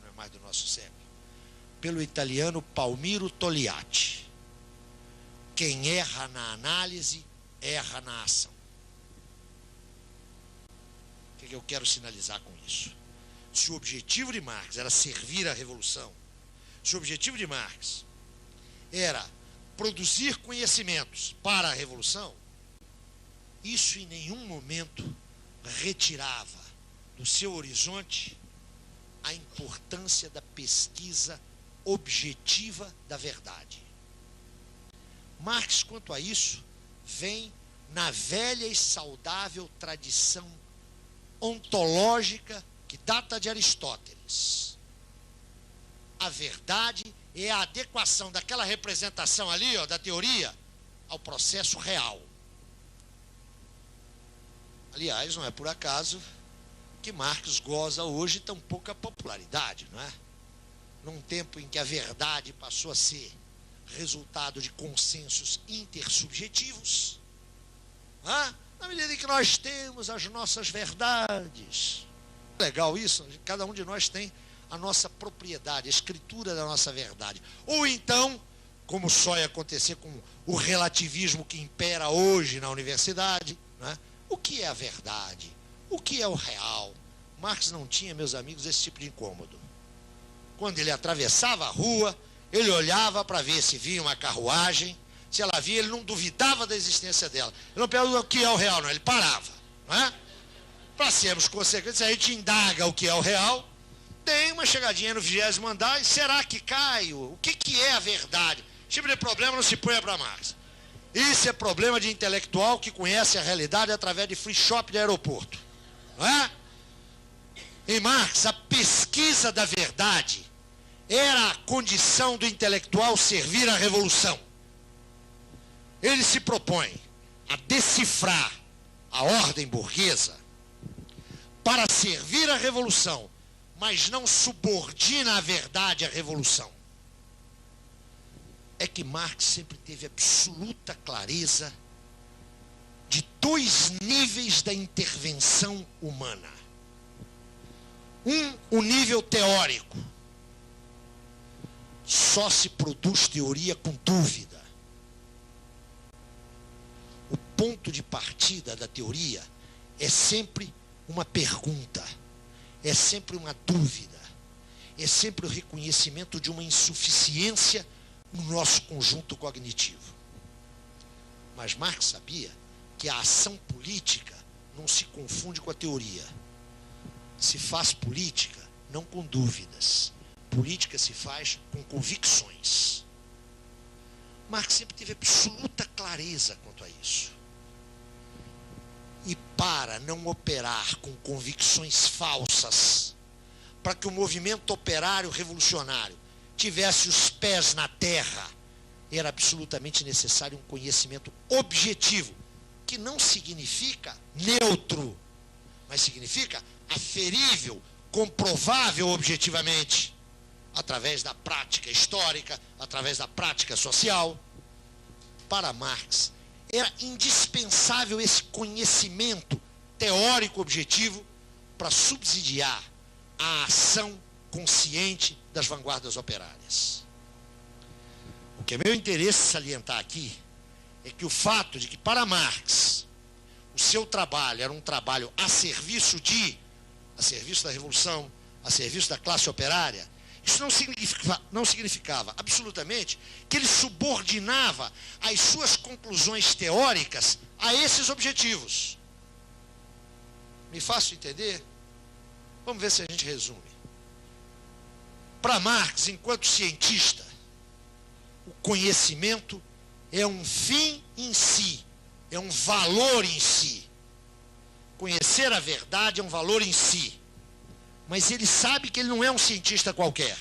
Não é mais do nosso século, pelo italiano Palmiro Togliatti: quem erra na análise, erra na ação. O que eu quero sinalizar com isso? Se o objetivo de Marx era servir a revolução, se o objetivo de Marx era produzir conhecimentos para a revolução, isso em nenhum momento retirava do seu horizonte a importância da pesquisa objetiva da verdade. Marx, quanto a isso, vem na velha e saudável tradição ontológica que data de Aristóteles. A verdade é a adequação daquela representação ali, da teoria, ao processo real. Aliás, não é por acaso que Marx goza hoje tão pouca popularidade, não é? Num tempo em que a verdade passou a ser resultado de consensos intersubjetivos, na medida em que nós temos as nossas verdades. Legal isso, cada um de nós tem a nossa propriedade, a escritura da nossa verdade. Ou então, como só ia acontecer com o relativismo que impera hoje na universidade, né? O que é a verdade? O que é o real? Marx não tinha, meus amigos, esse tipo de incômodo. Quando ele atravessava a rua, ele olhava para ver se vinha uma carruagem. Se ela via, ele não duvidava da existência dela. Ele não perguntava o que é o real, não. Ele parava. Para sermos consequentes, a gente indaga o que é o real. Tem uma chegadinha no 20º andar. E será que cai? O que é a verdade? Esse tipo de problema não se põe para Marx. Isso é problema de intelectual que conhece a realidade através de free shop de aeroporto. Não é? Em Marx, a pesquisa da verdade era a condição do intelectual servir à revolução. Ele se propõe a decifrar a ordem burguesa para servir à revolução, mas não subordina a verdade à revolução. É que Marx sempre teve absoluta clareza de dois níveis da intervenção humana. O nível teórico. Só se produz teoria com dúvida. O ponto de partida da teoria é sempre uma pergunta, é sempre uma dúvida, é sempre o reconhecimento de uma insuficiência no nosso conjunto cognitivo. Mas Marx sabia que a ação política não se confunde com a teoria. Se faz política não com dúvidas. Política se faz com convicções. Marx sempre teve absoluta clareza quanto a isso. E para não operar com convicções falsas, para que o movimento operário revolucionário tivesse os pés na terra, era absolutamente necessário um conhecimento objetivo, que não significa neutro, mas significa aferível, comprovável objetivamente, através da prática histórica, através da prática social. Para Marx, era indispensável esse conhecimento teórico objetivo para subsidiar a ação consciente das vanguardas operárias. O que é meu interesse salientar aqui é que o fato de que, para Marx, o seu trabalho era um trabalho a serviço da revolução, a serviço da classe operária, isso não significava absolutamente que ele subordinava as suas conclusões teóricas a esses objetivos. Me faço entender? Vamos ver se a gente resume. Para Marx, enquanto cientista, o conhecimento é um fim em si, é um valor em si. Conhecer a verdade é um valor em si. Mas ele sabe que ele não é um cientista qualquer.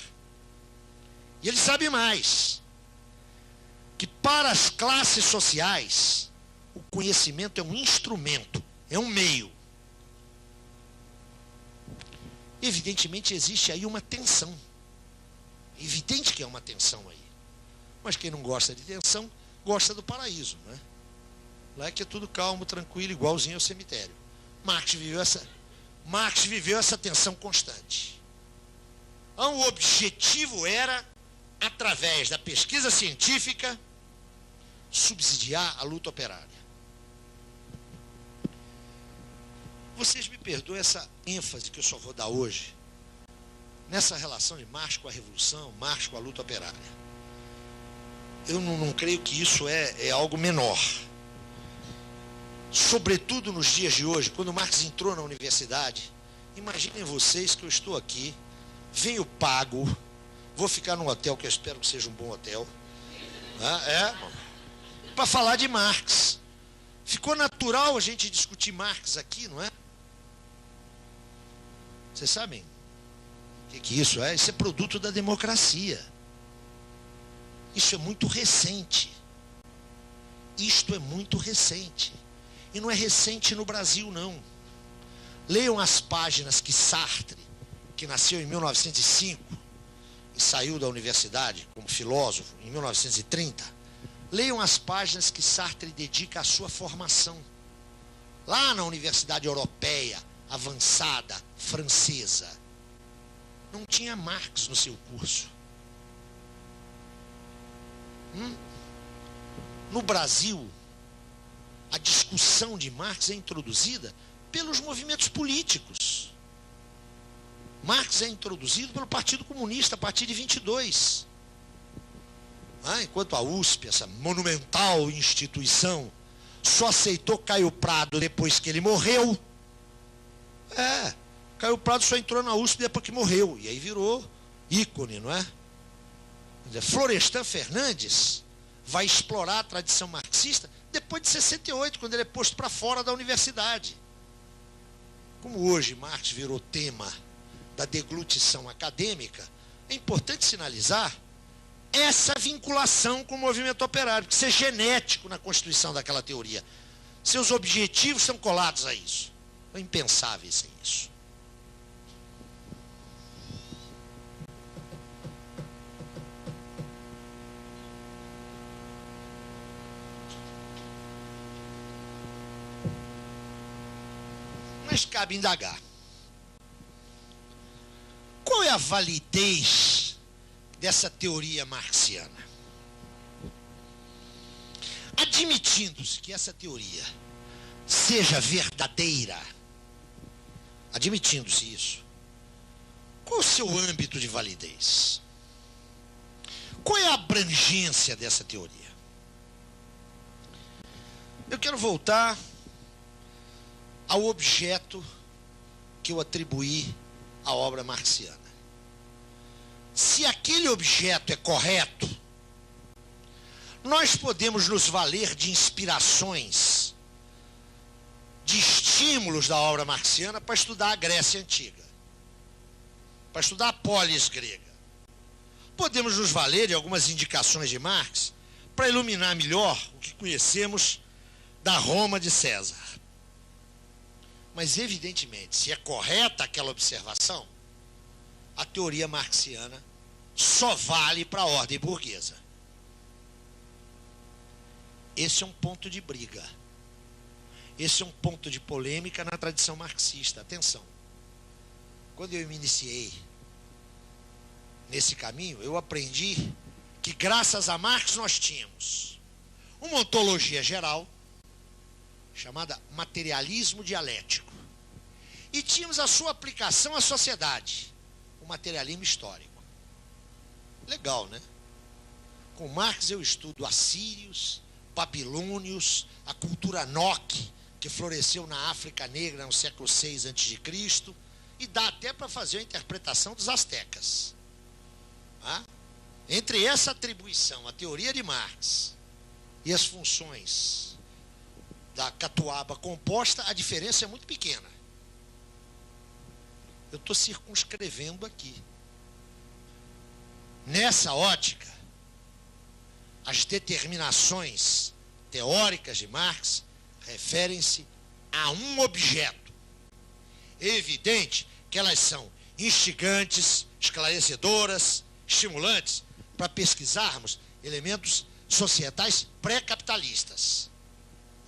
E ele sabe mais. Que para as classes sociais, o conhecimento é um instrumento, é um meio. Evidentemente existe aí uma tensão. É evidente que é uma tensão aí. Mas quem não gosta de tensão, gosta do paraíso, não é? Lá é que é tudo calmo, tranquilo, igualzinho ao cemitério. Marx viveu essa tensão constante. Então, o objetivo era, através da pesquisa científica, subsidiar a luta operária. Vocês me perdoem essa ênfase que eu só vou dar hoje, nessa relação de Marx com a revolução, Marx com a luta operária. Eu não creio que isso é algo menor. Sobretudo nos dias de hoje, quando Marx entrou na universidade, imaginem vocês que eu estou aqui, venho pago, vou ficar num hotel que eu espero que seja um bom hotel, para falar de Marx. Ficou natural a gente discutir Marx aqui, não é? Vocês sabem o que isso é? Isso é produto da democracia. Isso é muito recente. Isto é muito recente. E não é recente no Brasil, não. Leiam as páginas que Sartre, que nasceu em 1905 e saiu da universidade como filósofo em 1930, leiam as páginas que Sartre dedica à sua formação, lá na Universidade Europeia, avançada, francesa. Não tinha Marx no seu curso. No Brasil, a discussão de Marx é introduzida pelos movimentos políticos. Marx é introduzido pelo Partido Comunista a partir de 22. Enquanto a USP, essa monumental instituição, só aceitou Caio Prado depois que ele morreu. Caio Prado só entrou na USP depois que morreu. E aí virou ícone, não é? Florestan Fernandes vai explorar a tradição marxista depois de 68, quando ele é posto para fora da universidade. Como hoje Marx virou tema da deglutição acadêmica, é importante sinalizar essa vinculação com o movimento operário, porque isso é genético na constituição daquela teoria. Seus objetivos estão colados a isso. É impensável sem isso. Mas cabe indagar. Qual é a validez dessa teoria marxiana? Admitindo-se que essa teoria seja verdadeira, admitindo-se isso, qual o seu âmbito de validez? Qual é a abrangência dessa teoria? Eu quero voltar ao objeto que eu atribuí à obra marxiana. Se aquele objeto é correto, nós podemos nos valer de inspirações, de estímulos da obra marxiana para estudar a Grécia Antiga, para estudar a polis grega. Podemos nos valer de algumas indicações de Marx para iluminar melhor o que conhecemos da Roma de César. Mas, evidentemente, se é correta aquela observação, a teoria marxiana só vale para a ordem burguesa. Esse é um ponto de briga. Esse é um ponto de polêmica na tradição marxista. Atenção. Quando eu me iniciei nesse caminho, eu aprendi que, graças a Marx, nós tínhamos uma ontologia geral, chamada materialismo dialético. E tínhamos a sua aplicação à sociedade, o materialismo histórico. Legal, né? Com Marx eu estudo assírios, babilônios, a cultura Noque, que floresceu na África Negra no século VI a.C., e dá até para fazer a interpretação dos astecas. Entre essa atribuição, a teoria de Marx, e as funções da catuaba composta, a diferença é muito pequena. Eu estou circunscrevendo aqui. Nessa ótica, as determinações teóricas de Marx referem-se a um objeto. É evidente que elas são instigantes, esclarecedoras, estimulantes para pesquisarmos elementos societais pré-capitalistas.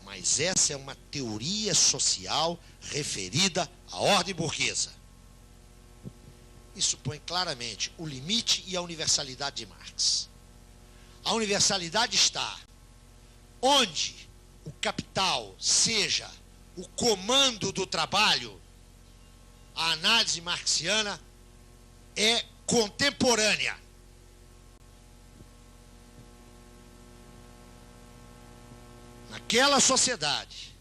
Mas essa é uma teoria social referida à ordem burguesa. Isso põe claramente o limite e a universalidade de Marx. A universalidade está onde o capital seja o comando do trabalho. A análise marxiana é contemporânea. Naquela sociedade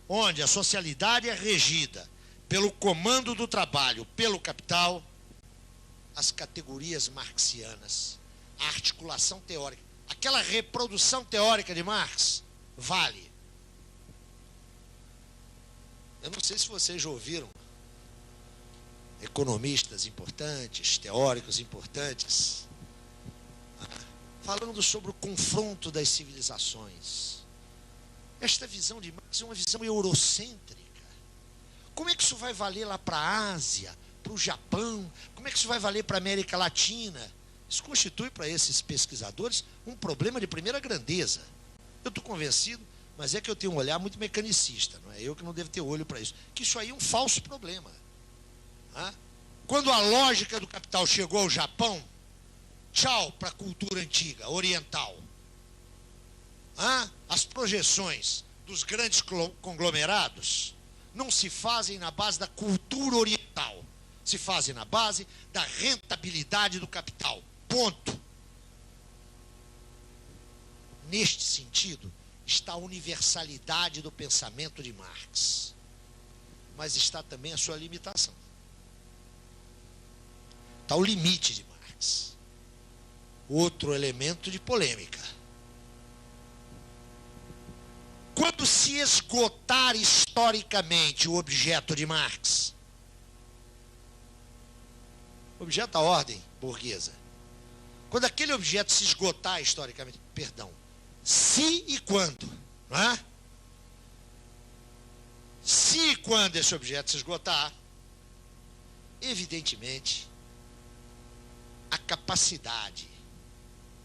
onde a socialidade é regida pelo comando do trabalho, pelo capital, as categorias marxianas, a articulação teórica, aquela reprodução teórica de Marx, vale. Eu não sei se vocês já ouviram economistas importantes, teóricos importantes, falando sobre o confronto das civilizações. Esta visão de Marx é uma visão eurocêntrica, Como é que isso vai valer lá para a Ásia, para o Japão? Como é que isso vai valer para a América Latina? Isso constitui para esses pesquisadores um problema de primeira grandeza. Eu estou convencido, mas é que eu tenho um olhar muito mecanicista, não é eu que não devo ter olho para isso, que isso aí é um falso problema. Quando a lógica do capital chegou ao Japão, tchau para a cultura antiga, oriental. As projeções dos grandes conglomerados não se fazem na base da cultura oriental, se fazem na base da rentabilidade do capital. Ponto. Neste sentido, está a universalidade do pensamento de Marx, mas está também a sua limitação. Está o limite de Marx. Outro elemento de polêmica. Quando se esgotar historicamente o objeto de Marx, objeto da ordem burguesa, quando aquele objeto se esgotar historicamente, se e quando, não é? Se e quando esse objeto se esgotar, evidentemente, a capacidade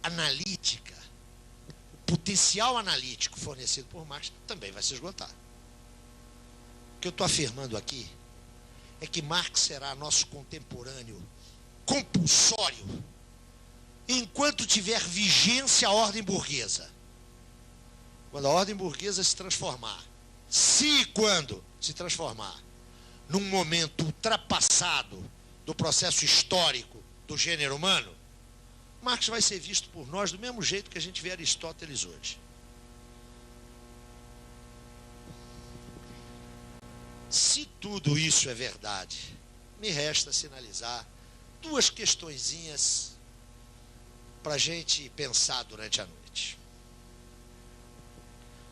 analítica, o potencial analítico fornecido por Marx também vai se esgotar. O que eu estou afirmando aqui é que Marx será nosso contemporâneo compulsório enquanto tiver vigência a ordem burguesa. Quando a ordem burguesa se transformar, se e quando se transformar num momento ultrapassado do processo histórico do gênero humano, Marx vai ser visto por nós do mesmo jeito que a gente vê Aristóteles hoje. Se tudo isso é verdade, me resta sinalizar duas questõezinhas para a gente pensar durante a noite.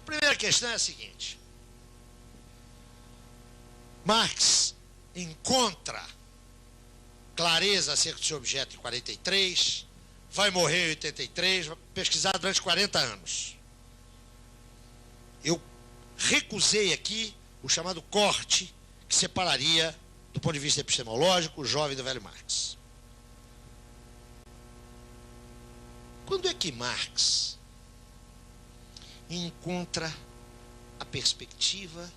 A primeira questão é a seguinte: Marx encontra clareza acerca do seu objeto em 43, vai morrer em 83, vai pesquisar durante 40 anos. Eu recusei aqui o chamado corte que separaria, do ponto de vista epistemológico, o jovem do velho Marx. Quando é que Marx encontra a perspectiva,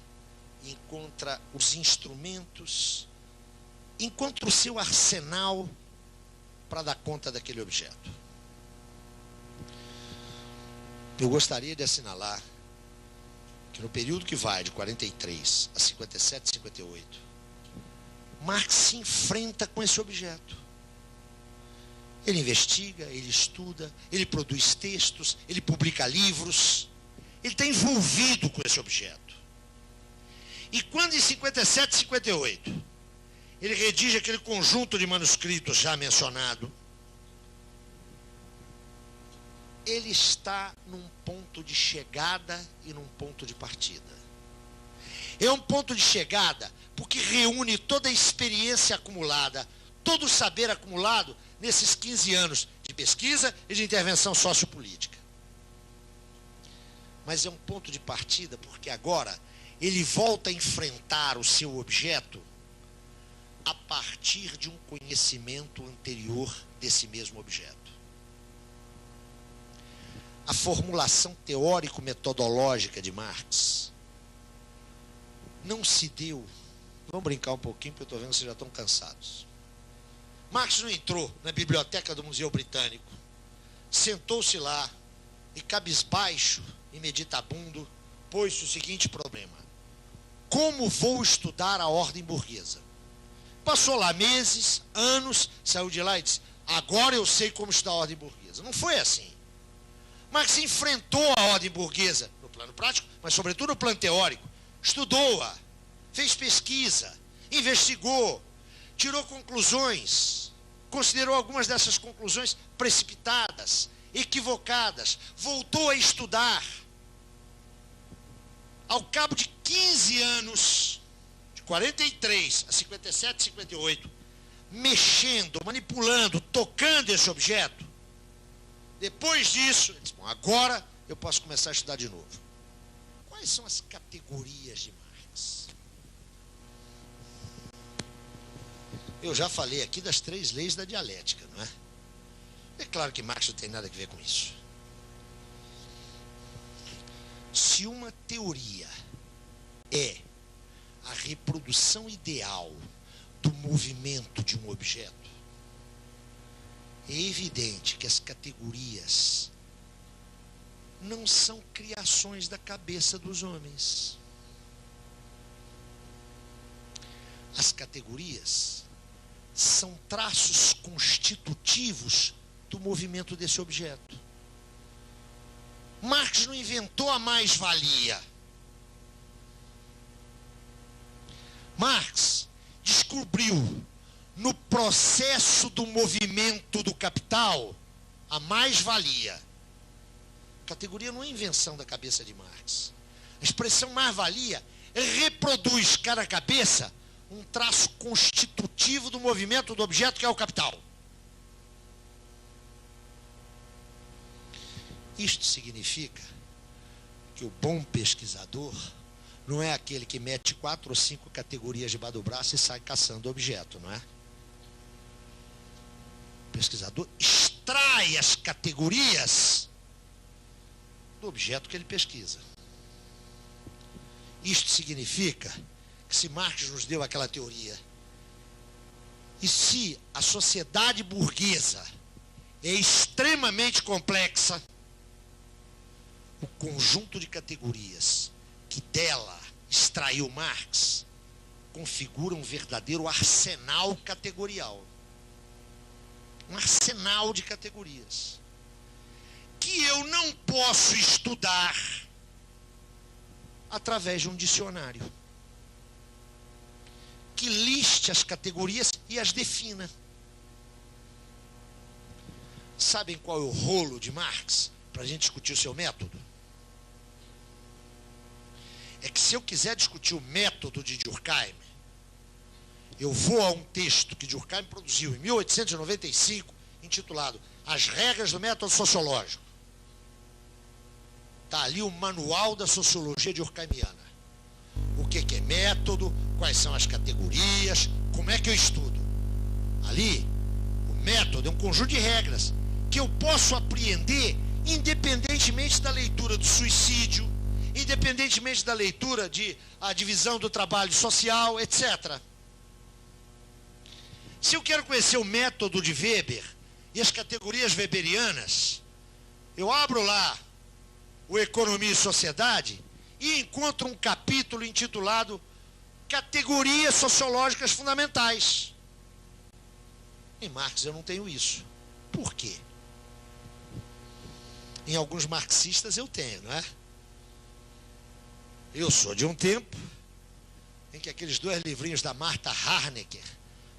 encontra os instrumentos, encontra o seu arsenal para dar conta daquele objeto? Eu gostaria de assinalar que no período que vai de 43 a 57, 58, Marx se enfrenta com esse objeto. Ele investiga, ele estuda, ele produz textos, ele publica livros, ele está envolvido com esse objeto. E quando em 57, 58, ele redige aquele conjunto de manuscritos já mencionado, ele está num ponto de chegada e num ponto de partida. É um ponto de chegada porque reúne toda a experiência acumulada, todo o saber acumulado nesses 15 anos de pesquisa e de intervenção sociopolítica. Mas é um ponto de partida porque agora ele volta a enfrentar o seu objeto a partir de um conhecimento anterior desse mesmo objeto. A formulação teórico-metodológica de Marx não se deu. Vamos brincar um pouquinho, porque eu estou vendo que vocês já estão cansados. Marx não entrou na biblioteca do Museu Britânico, sentou-se lá e, cabisbaixo e meditabundo, pôs-se o seguinte problema: como vou estudar a ordem burguesa? Passou lá meses, anos, saiu de lá e disse: agora eu sei como estudar a ordem burguesa. Não foi assim. Marx enfrentou a ordem burguesa no plano prático, mas sobretudo no plano teórico. Estudou-a, fez pesquisa, investigou, tirou conclusões, considerou algumas dessas conclusões precipitadas, equivocadas, voltou a estudar. Ao cabo de 15 anos, de 43 a 57, 58, mexendo, manipulando, tocando esse objeto, depois disso, ele disse: bom, agora eu posso começar a estudar de novo. Quais são as categorias de Marx? Eu já falei aqui das 3 leis da dialética, não é? É claro que Marx não tem nada a ver com isso. Se uma teoria é a reprodução ideal do movimento de um objeto, é evidente que as categorias não são criações da cabeça dos homens. As categorias são traços constitutivos do movimento desse objeto. Marx não inventou a mais-valia. Marx descobriu no processo do movimento do capital a mais-valia. Categoria não é invenção da cabeça de Marx. A expressão mais-valia reproduz cada cabeça um traço constitutivo do movimento do objeto, que é o capital. Isto significa que o bom pesquisador não é aquele que mete 4 ou 5 categorias debaixo do braço e sai caçando objeto, não é? O pesquisador extrai as categorias do objeto que ele pesquisa. Isto significa que se Marx nos deu aquela teoria, e se a sociedade burguesa é extremamente complexa, o conjunto de categorias que dela extraiu Marx configura um verdadeiro arsenal categorial. Um arsenal de categorias que eu não posso estudar através de um dicionário que liste as categorias e as defina. Sabem qual é o rolo de Marx para a gente discutir o seu método? É que se eu quiser discutir o método de Durkheim, eu vou a um texto que Durkheim produziu em 1895, intitulado As Regras do Método Sociológico. Está ali o manual da sociologia durkheimiana. O que é método, quais são as categorias, como é que eu estudo. Ali, o método é um conjunto de regras que eu posso apreender independentemente da leitura do suicídio, independentemente da leitura de a divisão do trabalho social, etc. Se eu quero conhecer o método de Weber e as categorias weberianas, eu abro lá o Economia e Sociedade e encontro um capítulo intitulado Categorias Sociológicas Fundamentais. Em Marx eu não tenho isso. Por quê? Em alguns marxistas eu tenho, não é? Eu sou de um tempo em que aqueles 2 livrinhos da Martha Harnecker,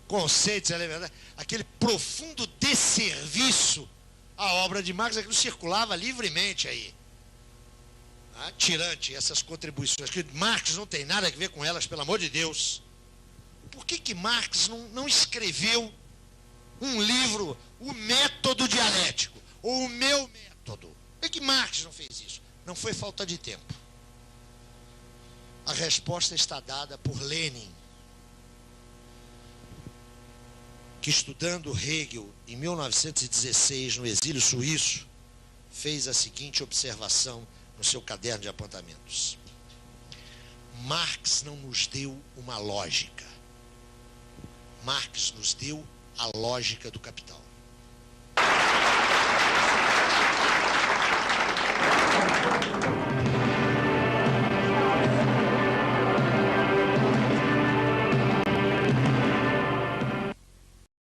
Conceitos Elementares, aquele profundo desserviço à obra de Marx, aquilo circulava livremente aí. Tirante essas contribuições, que Marx não tem nada a ver com elas, pelo amor de Deus. Por que Marx não escreveu um livro, O Método Dialético, ou O Meu Método? Por que Marx não fez isso? Não foi falta de tempo. A resposta está dada por Lenin, que estudando Hegel em 1916 no exílio suíço, fez a seguinte observação no seu caderno de apontamentos: Marx não nos deu uma lógica. Marx nos deu a lógica do capital.